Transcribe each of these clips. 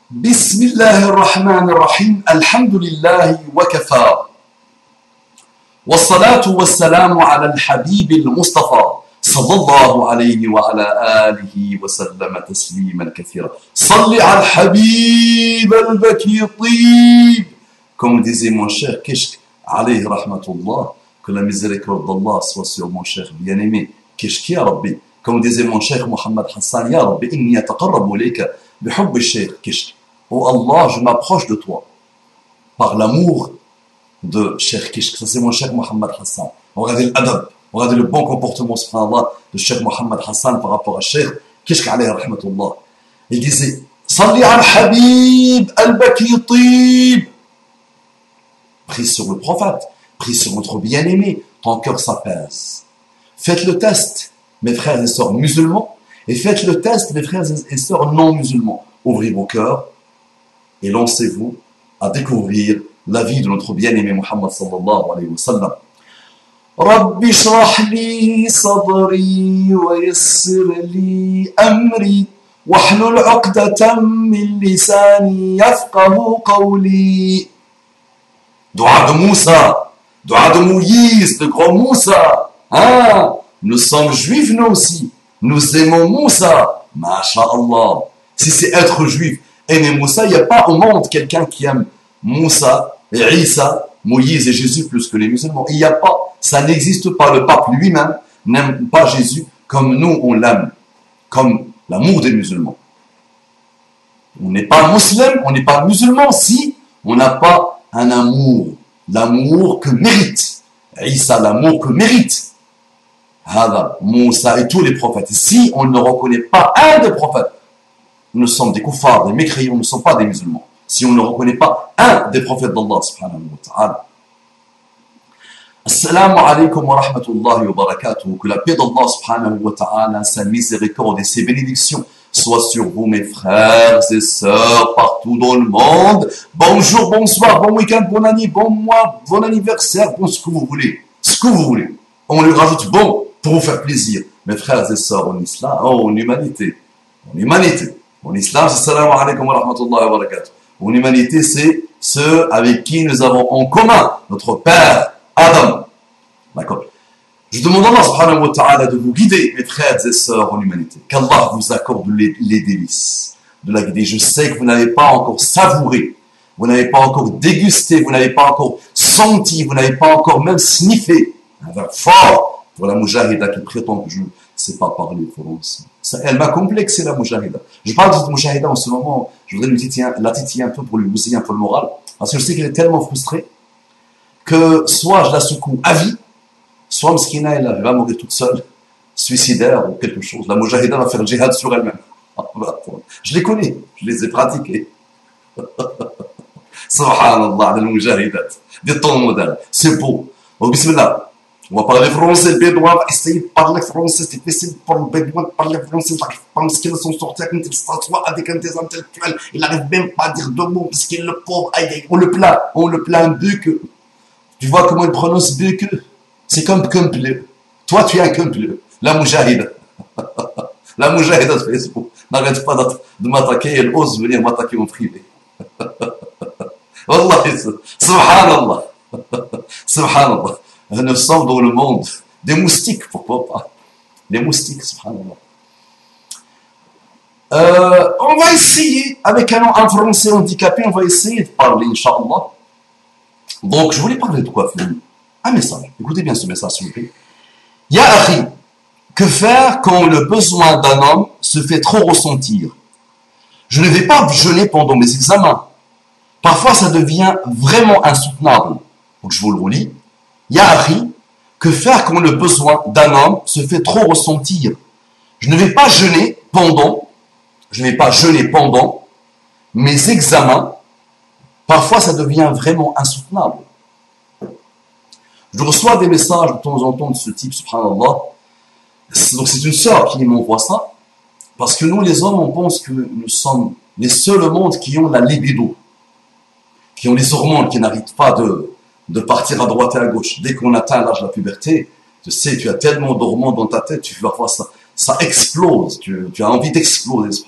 بسم الله الرحمن الرحيم الحمد لله وكفى والصلاة والسلام على الحبيب المصطفى صلى الله عليه وعلى آله وسلم تسليما كثيرا صل على الحبيب البكي طيب comme disait mon cher Kishk عليه رحمة الله que la miséricorde d'Allah soit sur mon cher bien-aimé Kishk ya Rabbi comme disait mon cher Mohammed Hassan ya Rabbi inni ataqarrabu ilayka بحب الشيخ Kishk. Oh Allah, je m'approche de toi par l'amour de Cheikh Kishk. Ça, c'est mon Cheikh Mohammed Hassan. Regardez l'adab, regardez le bon comportement, subhanallah, de Cheikh Mohammed Hassan par rapport à Cheikh Kishk, alayhi rahmatullah. Il disait, Salli al-Habib al-Baki Tib. Prie sur le prophète, prie sur notre bien-aimé, ton cœur s'apaise. Faites le test, mes frères et sœurs musulmans, et faites le test, mes frères et sœurs non musulmans. Ouvrez vos cœurs et lancez-vous à découvrir la vie de notre bien-aimé Muhammad sallallahu alayhi wa sallam. Rabbi shrah li sadri wa yassir li amri wahlul 'uqdatan min lisani yafqahu qawli. Dua de Moussa, dua de Moïse, de grand Moussa. Hein? Nous sommes juifs nous aussi. Nous aimons Moussa. Masha'Allah. Si c'est être juif, aimer Moussa, il n'y a pas au monde quelqu'un qui aime Moussa et Isa, Moïse et Jésus plus que les musulmans. Il n'y a pas, ça n'existe pas. Le pape lui-même n'aime pas Jésus comme nous on l'aime, comme l'amour des musulmans. On n'est pas musulman, on n'est pas musulman si on n'a pas un amour, l'amour que mérite Isa, l'amour que mérite Moussa et tous les prophètes. Si on ne reconnaît pas un des prophètes, nous sommes des koufars, des mécréants, nous ne sommes pas des musulmans. Si on ne reconnaît pas un des prophètes d'Allah subhanahu wa ta'ala. Assalamu alaikum wa rahmatullahi wa barakatuh. Que la paix d'Allah subhanahu wa ta'ala, sa miséricorde et ses bénédictions soient sur vous, mes frères et sœurs, partout dans le monde. Bonjour, bonsoir, bon week-end, bon année, bon mois, bon anniversaire, bon ce que vous voulez. Ce que vous voulez. On lui rajoute bon pour vous faire plaisir. Mes frères et sœurs en islam, en humanité. En humanité. En islam, c'est salam alaikum wa rahmatullahi wa barakatuh. En humanité, c'est ceux avec qui nous avons en commun notre père Adam. D'accord. Je demande à Allah subhanahu wa ta'ala de vous guider, mes frères et sœurs en humanité. Qu'Allah vous accorde les délices de la guider. Je sais que vous n'avez pas encore savouré, vous n'avez pas encore dégusté, vous n'avez pas encore senti, vous n'avez pas encore même sniffé. Un verbe fort pour la moujahida qui prétend que je ne sais pas parler français. Elle m'a complexé la moujahida. Je parle de cette moujahida en ce moment, je voudrais la titiller un peu pour lui bousiller un peu le moral, parce que je sais qu'elle est tellement frustrée que soit je la secoue à vie, soit Mskina elle va mourir toute seule, suicidaire ou quelque chose. La moujahida va faire le djihad sur elle-même. Je les connais, je les ai pratiqués. Subhanallah, les moujahidat, des temps modernes, c'est beau. Oh, bismillah. On va parler français, le bédouin va essayer de parler français, c'est difficile pour le bédouin de parler français, il n'arrive pas, parce qu'ils sont sortis avec une s'assoit avec un des intellectuels, il n'arrive même pas à dire deux mots, parce qu'il est le pauvre, on le plaint buque. Tu vois comment il prononce buque? C'est comme kumple. Toi, tu es un kumple. La moujahida. La moujahida de Facebook n'arrête pas de m'attaquer, elle ose venir m'attaquer en privé. Wallahi, subhanallah. Subhanallah. Nous sommes dans le monde des moustiques, pourquoi pas? Les moustiques, subhanallah. On va essayer, avec un français handicapé, on va essayer de parler, Inch'Allah. Donc, je voulais parler de quoi, Félix? Un message. Écoutez bien ce message, s'il vous plaît. Ya akhi, que faire quand le besoin d'un homme se fait trop ressentir? Je ne vais pas jeûner pendant mes examens. Parfois, ça devient vraiment insoutenable. Donc, je vous le relis. Ya akhi, que faire quand le besoin d'un homme se fait trop ressentir? Je ne vais pas jeûner pendant mes examens. Parfois, ça devient vraiment insoutenable. Je reçois des messages de temps en temps de ce type, subhanallah. Donc, c'est une sœur qui m'envoie ça. Parce que nous, les hommes, on pense que nous sommes les seuls au monde qui ont la libido, qui ont les hormones, qui n'arrêtent pas de partir à droite et à gauche. Dès qu'on atteint l'âge de la puberté, tu sais, tu as tellement d'hormones dans ta tête, tu vas voir ça explose, tu as envie d'exploser.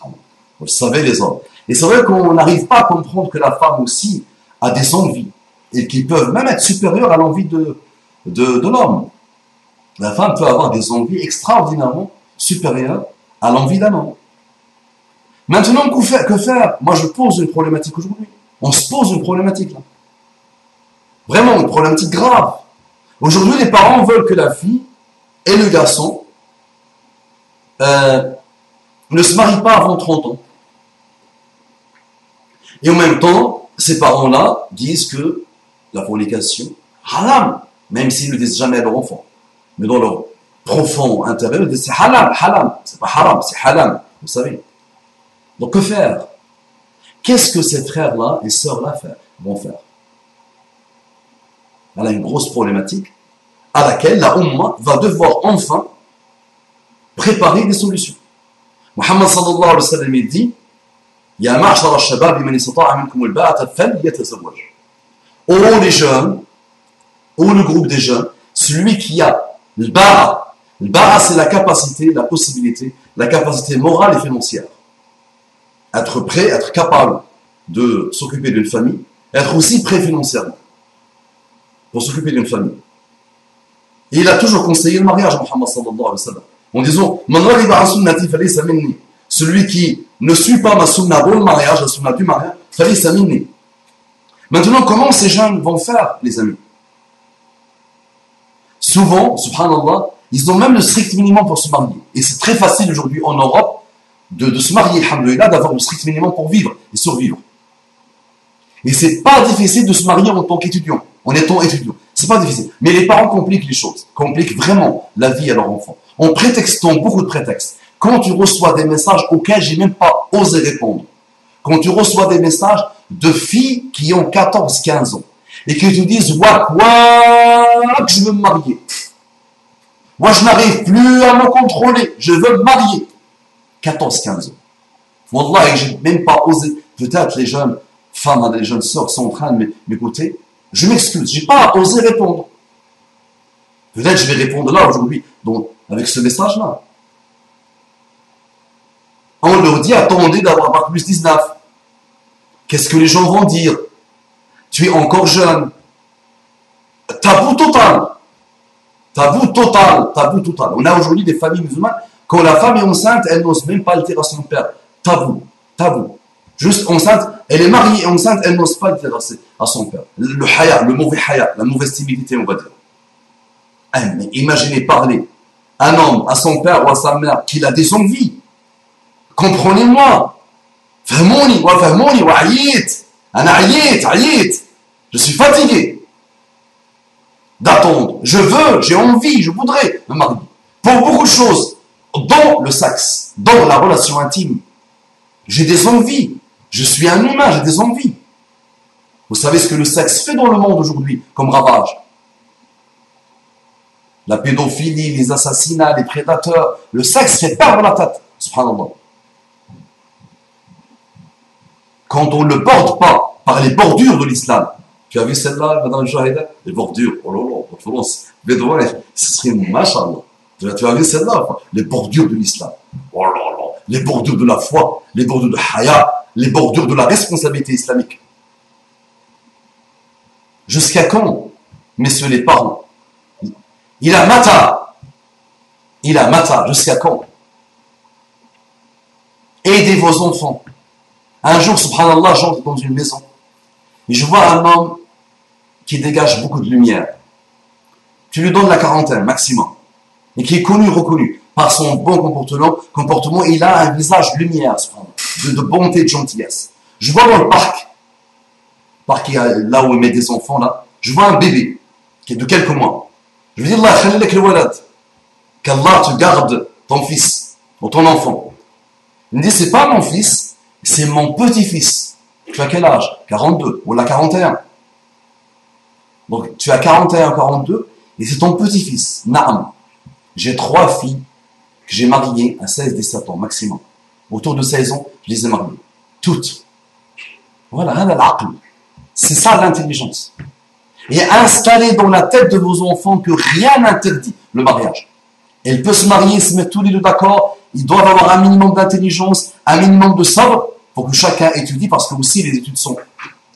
Vous le savez, les hommes. Et c'est vrai qu'on n'arrive pas à comprendre que la femme aussi a des envies, et qui peuvent même être supérieures à l'envie de l'homme. La femme peut avoir des envies extraordinairement supérieures à l'envie d'un homme. Maintenant, que faire? Moi, je pose une problématique aujourd'hui. On se pose une problématique là. Vraiment, une problématique grave. Aujourd'hui, les parents veulent que la fille et le garçon ne se marient pas avant 30 ans. Et en même temps, ces parents-là disent que la fornication, haram, même s'ils ne disent jamais à leur enfant. Mais dans leur profond intérieur, ils disent c'est halal, halal. C'est pas haram, c'est halal. Vous savez. Donc que faire? Qu'est-ce que ces frères-là et sœurs-là vont faire? Elle a une grosse problématique à laquelle la Ummah va devoir enfin préparer des solutions. Muhammad sallallahu alayhi wa sallam dit Ya ma'shara al-shabab man istata'a minkum al-ba'ata falyatazawwaj. Oh les jeunes, oh le groupe des jeunes, celui qui a le ba'a. Le ba'a, c'est la capacité, la possibilité, la capacité morale et financière. Être prêt, être capable de s'occuper d'une famille, être aussi prêt financièrement pour s'occuper d'une famille. Et il a toujours conseillé le mariage, Muhammad sallallahu alayhi wa sallam, en disant Man raghiba an sunnati falaysa minni. Celui qui ne suit pas ma sunna dans le mariage, la sunna du mariage, falaysa minni. Maintenant, comment ces jeunes vont faire, les amis? Souvent, subhanallah, ils ont même le strict minimum pour se marier. Et c'est très facile aujourd'hui en Europe de se marier, alhamdoulilah, d'avoir le strict minimum pour vivre et survivre. Et c'est pas difficile de se marier en tant qu'étudiant, en étant étudiant. C'est pas difficile. Mais les parents compliquent les choses, compliquent vraiment la vie à leurs enfants, en prétextant beaucoup de prétextes. Quand tu reçois des messages auxquels j'ai même pas osé répondre, quand tu reçois des messages de filles qui ont 14-15 ans, et qui te disent, ouah, que je veux me marier. Moi, je n'arrive plus à me contrôler, je veux me marier. 14-15 ans. Wallah, j'ai même pas osé. Peut-être les jeunes femmes, les jeunes sœurs sont en train de m'écouter. Je m'excuse, j'ai pas osé répondre. Peut-être je vais répondre là aujourd'hui, donc avec ce message-là. On leur dit, attendez d'avoir bac plus 19. Qu'est-ce que les gens vont dire? Tu es encore jeune. Tabou total. Tabou total. Tabou total. On a aujourd'hui des familles musulmanes, quand la femme est enceinte, elle n'ose même pas le dire à son père. Tabou. Tabou. Juste enceinte, elle est mariée et enceinte, elle n'ose pas le dire à son père. Le haya, le mauvais haya, la mauvaise timidité, on va dire. Mais imaginez parler un homme à son père ou à sa mère qu'il a des envies. Comprenez-moi. Fahmouni, wa fahmouni, wa ayit. Ayit. Je suis fatigué d'attendre. Je veux, j'ai envie, je voudrais me marier. Pour beaucoup de choses, dans le sexe, dans la relation intime, j'ai des envies. Je suis un humain, j'ai des envies. Vous savez ce que le sexe fait dans le monde aujourd'hui comme ravage? La pédophilie, les assassinats, les prédateurs. Le sexe fait perdre la tête. Subhanallah. Quand on ne le borde pas par les bordures de l'islam. Tu as vu celle-là, Madame Jahida? Les bordures. Oh là là, en France, bédouin, ce serait machallah. Tu as vu celle-là? Les bordures de l'islam. Oh là là. Les bordures de la foi, les bordures de haya, les bordures de la responsabilité islamique. Jusqu'à quand, messieurs les parents? Il a mata, jusqu'à quand? Aidez vos enfants. Un jour, subhanallah, j'entre dans une maison et je vois un homme qui dégage beaucoup de lumière. Tu lui donnes la quarantaine maximum et qui est connu, reconnu par son bon comportement. Il a un visage lumière, de bonté, de gentillesse. Je vois dans le parc là où il met des enfants, là, je vois un bébé qui est de quelques mois. Je lui dis, Allah, khalilak le walad, qu'Allah te garde ton fils ou ton enfant. Il me dit, c'est pas mon fils, c'est mon petit-fils. Tu as quel âge? 42 ou la 41. Donc tu as 41, 42 et c'est ton petit-fils. Naam. J'ai 3 filles que j'ai mariées à 16-17 ans maximum. Autour de 16 ans, je les ai mariées. Toutes. Voilà, c'est ça l'intelligence. Et installer dans la tête de vos enfants que rien n'interdit le mariage. Elle peut se marier, se mettre tous les deux d'accord. Ils doivent avoir un minimum d'intelligence, un minimum de sabre pour que chacun étudie, parce que aussi les études sont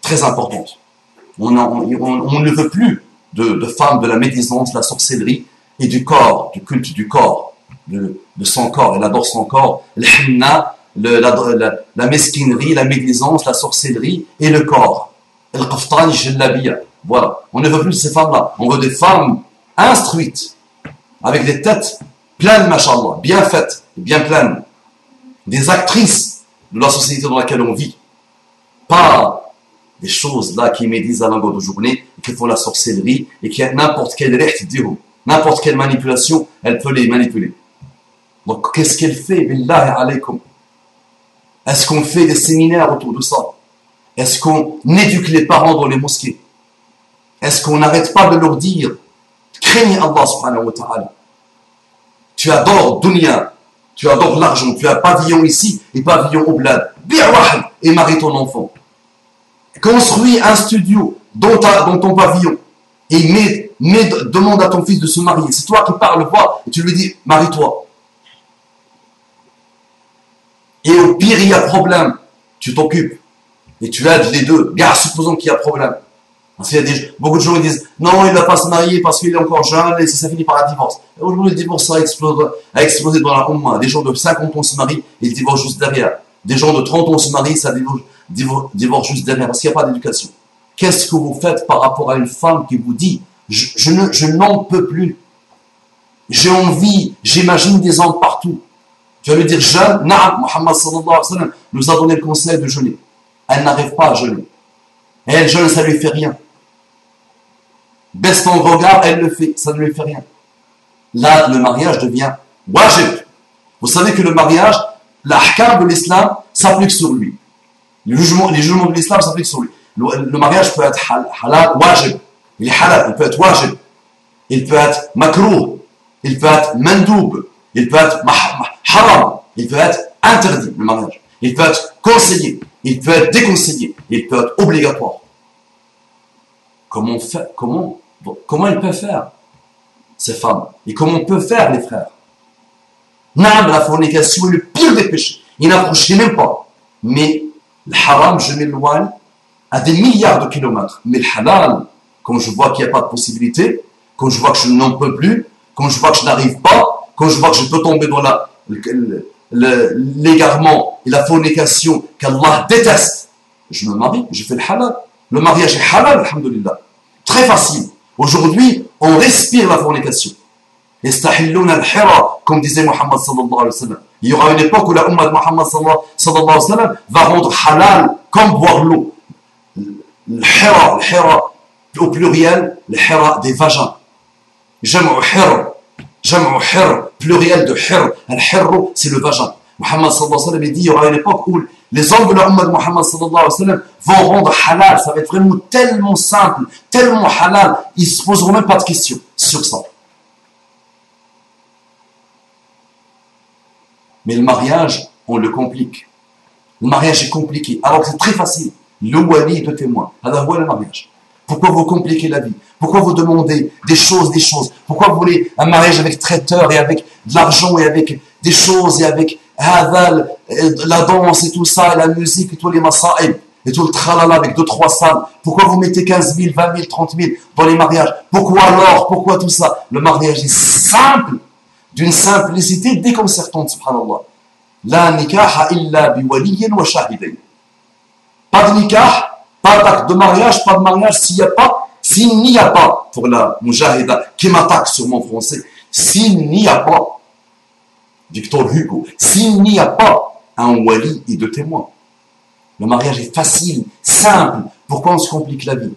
très importantes. On ne veut plus de femmes de la médisance, de la sorcellerie et du corps, du culte du corps, de son corps. Elle adore son corps. Le henna, la mesquinerie, la médisance, la sorcellerie et le corps. El qaftani jallabiya. Voilà. On ne veut plus de ces femmes-là. On veut des femmes instruites, avec des têtes pleines, machallah, bien faites, bien pleines. Des actrices de la société dans laquelle on vit. Pas des choses là qui médisent à longueur de journée, qui font la sorcellerie et qui a n'importe quelle n'importe quelle manipulation, elle peut les manipuler. Donc qu'est-ce qu'elle fait, billahi alaykum? Est-ce qu'on fait des séminaires autour de ça? Est-ce qu'on éduque les parents dans les mosquées? Est-ce qu'on n'arrête pas de leur dire, craignez Allah subhanahu wa ta'ala? Tu adores dunya, tu adores l'argent, tu as pavillon ici et pavillon au bled. Et marie ton enfant. Construis un studio dans ton pavillon et demande à ton fils de se marier. C'est toi qui parles, vois, et tu lui dis, marie-toi. Et au pire, il y a problème. Tu t'occupes et tu aides les deux. Bien, supposons qu'il y a problème. Parce qu'il y a beaucoup de gens qui disent, non, il ne va pas se marier parce qu'il est encore jeune et ça finit par un divorce. Aujourd'hui, le divorce a explosé dans la Ummah. Des gens de 50 ans se marient et ils divorcent juste derrière. Des gens de 30 ans se marient, ça divorce juste derrière parce qu'il n'y a pas d'éducation. Qu'est-ce que vous faites par rapport à une femme qui vous dit, je n'en peux plus. J'ai envie, j'imagine des hommes partout. Tu vas lui dire, jeûne, Naam, Muhammad sallallahu alayhi wa sallam nous a donné le conseil de jeûner. Elle n'arrive pas à jeûner. Et elle jeûne, ça ne lui fait rien. Baisse ton regard, elle le fait, ça ne lui fait rien. Là, le mariage devient wajib. Vous savez que le mariage, l'ahkam de l'islam s'applique sur lui. Les jugements de l'islam s'appliquent sur lui. Le mariage peut être halal, wajib. Il est halal, il peut être wajib. Il peut être makrouh. Il peut être mandoub. Il peut être haram. Il peut être interdit, le mariage. Il peut être conseillé. Il peut être déconseillé. Il peut être obligatoire. Comment ils peuvent faire, ces femmes? Et comment on peut faire, les frères? Non, la fornication est le pire des péchés. Il n'approchait même pas. Mais le haram, je m'éloigne à des milliards de kilomètres. Mais le halal, quand je vois qu'il n'y a pas de possibilité, quand je vois que je n'en peux plus, quand je vois que je n'arrive pas, quand je vois que je peux tomber dans l'égarement et la fornication qu'Allah déteste, je me marie, je fais le halal. Le mariage est halal, alhamdulillah. Très facile. Aujourd'hui, on respire la fornication. Comme disait Muhammad sallallahu alayhi wa sallam. Il y aura une époque où la Ummah de Muhammad sallallahu alayhi wa sallam va rendre halal comme boire l'eau. Le hira, au pluriel, le hira des vagins. Jam'u hir, pluriel de hir. Al-hirru, c'est le vagin. Muhammad sallallahu alayhi wa sallam dit il y aura une époque où les hommes de la Ummah de Muhammad sallallahu alayhi wa sallam vont rendre halal. Ça va être vraiment tellement simple, tellement halal, ils ne se poseront même pas de questions sur ça. Mais le mariage, on le complique. Le mariage est compliqué, alors que c'est très facile. Le wali de témoin. Alors voilà le mariage. Pourquoi vous compliquez la vie? Pourquoi vous demandez des choses? Pourquoi vous voulez un mariage avec traiteur et avec de l'argent et avec des choses et avec la danse et tout ça, et la musique et tous les masa'ib et tout le tralala avec 2-3 salles? Pourquoi vous mettez 15 000, 20 000, 30 000 dans les mariages? Pourquoi alors? Pourquoi tout ça? Le mariage est simple, d'une simplicité déconcertante, subhanallah. La nikaha illa biwaliyin wa shahidain. Pas de nikah, pas d'acte de mariage, pas de mariage s'il n'y a pas, pour la mujahida qui m'attaque sur mon français, s'il n'y a pas, Victor Hugo, s'il n'y a pas un wali et deux témoins, le mariage est facile, simple. Pourquoi on se complique la vie?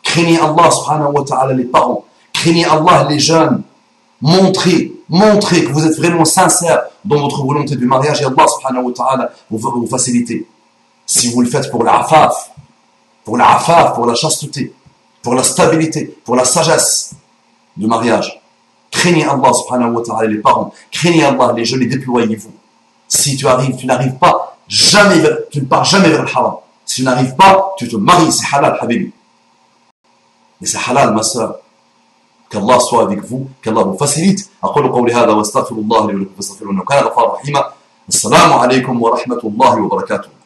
Craignez Allah subhanahu wa ta'ala les parents, craignez Allah les jeunes, montrez que vous êtes vraiment sincère dans votre volonté du mariage et Allah subhanahu wa ta'ala vous faciliter. Si vous le faites pour l'afaf, pour la chasteté, pour la stabilité, pour la sagesse du mariage, craignez Allah subhanahu wa ta'ala les parents, craignez Allah les jeunes et déployez-vous. Si tu n'arrives pas, tu ne pars jamais vers le haram. Si tu n'arrives pas, tu te maries, c'est halal, habibi. Et c'est halal, ma soeur. Qu'Allah soit avec vous, qu'Allah vous facilite. أقول قولي هذا واستغفر الله لي ولكم فاستغفروه إنه كان غفارا رحيما. السلام عليكم ورحمة الله وبركاته.